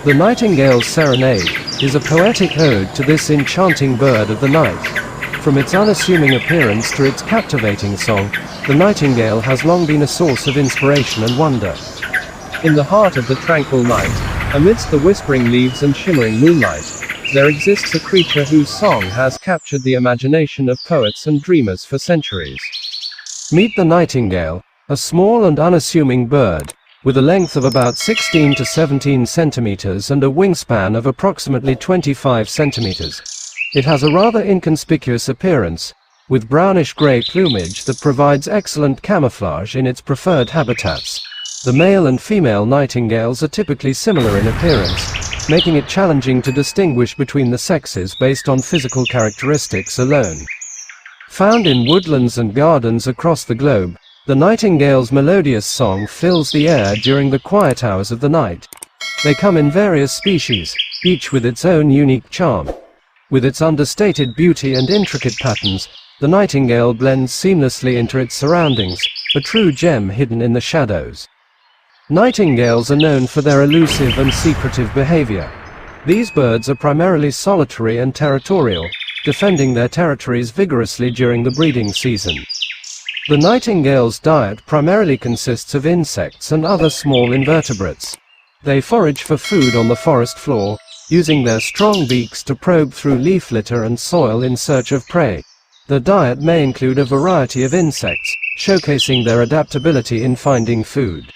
The Nightingale's Serenade is a poetic ode to this enchanting bird of the night. From its unassuming appearance to its captivating song, the nightingale has long been a source of inspiration and wonder. In the heart of the tranquil night, amidst the whispering leaves and shimmering moonlight, there exists a creature whose song has captured the imagination of poets and dreamers for centuries. Meet the nightingale, a small and unassuming bird, with a length of about 16 to 17 centimeters and a wingspan of approximately 25 centimeters. It has a rather inconspicuous appearance, with brownish-gray plumage that provides excellent camouflage in its preferred habitats. The male and female nightingales are typically similar in appearance, making it challenging to distinguish between the sexes based on physical characteristics alone. Found in woodlands and gardens across the globe, the nightingale's melodious song fills the air during the quiet hours of the night. They come in various species, each with its own unique charm. With its understated beauty and intricate patterns, the nightingale blends seamlessly into its surroundings, a true gem hidden in the shadows. Nightingales are known for their elusive and secretive behavior. These birds are primarily solitary and territorial, defending their territories vigorously during the breeding season. The nightingale's diet primarily consists of insects and other small invertebrates. They forage for food on the forest floor, using their strong beaks to probe through leaf litter and soil in search of prey. Their diet may include a variety of insects, showcasing their adaptability in finding food.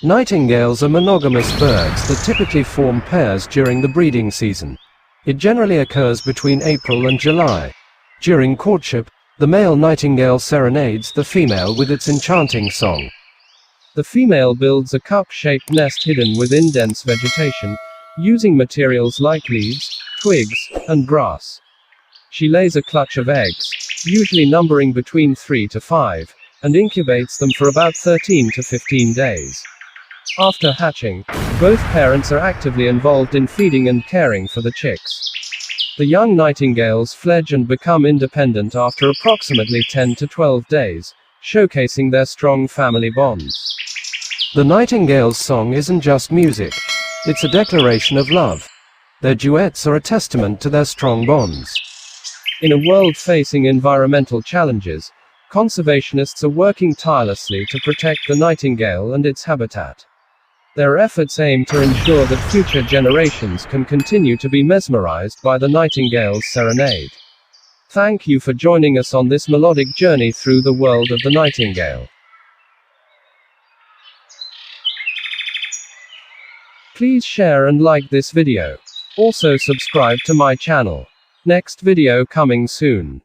Nightingales are monogamous birds that typically form pairs during the breeding season. It generally occurs between April and July. During courtship, the male nightingale serenades the female with its enchanting song. The female builds a cup-shaped nest hidden within dense vegetation, using materials like leaves, twigs, and grass. She lays a clutch of eggs, usually numbering between 3 to 5, and incubates them for about 13 to 15 days. After hatching, both parents are actively involved in feeding and caring for the chicks. The young nightingales fledge and become independent after approximately 10 to 12 days, showcasing their strong family bonds. The nightingale's song isn't just music, it's a declaration of love. Their duets are a testament to their strong bonds. In a world facing environmental challenges, conservationists are working tirelessly to protect the nightingale and its habitat. Their efforts aim to ensure that future generations can continue to be mesmerized by the nightingale's serenade. Thank you for joining us on this melodic journey through the world of the nightingale. Please share and like this video. Also subscribe to my channel. Next video coming soon.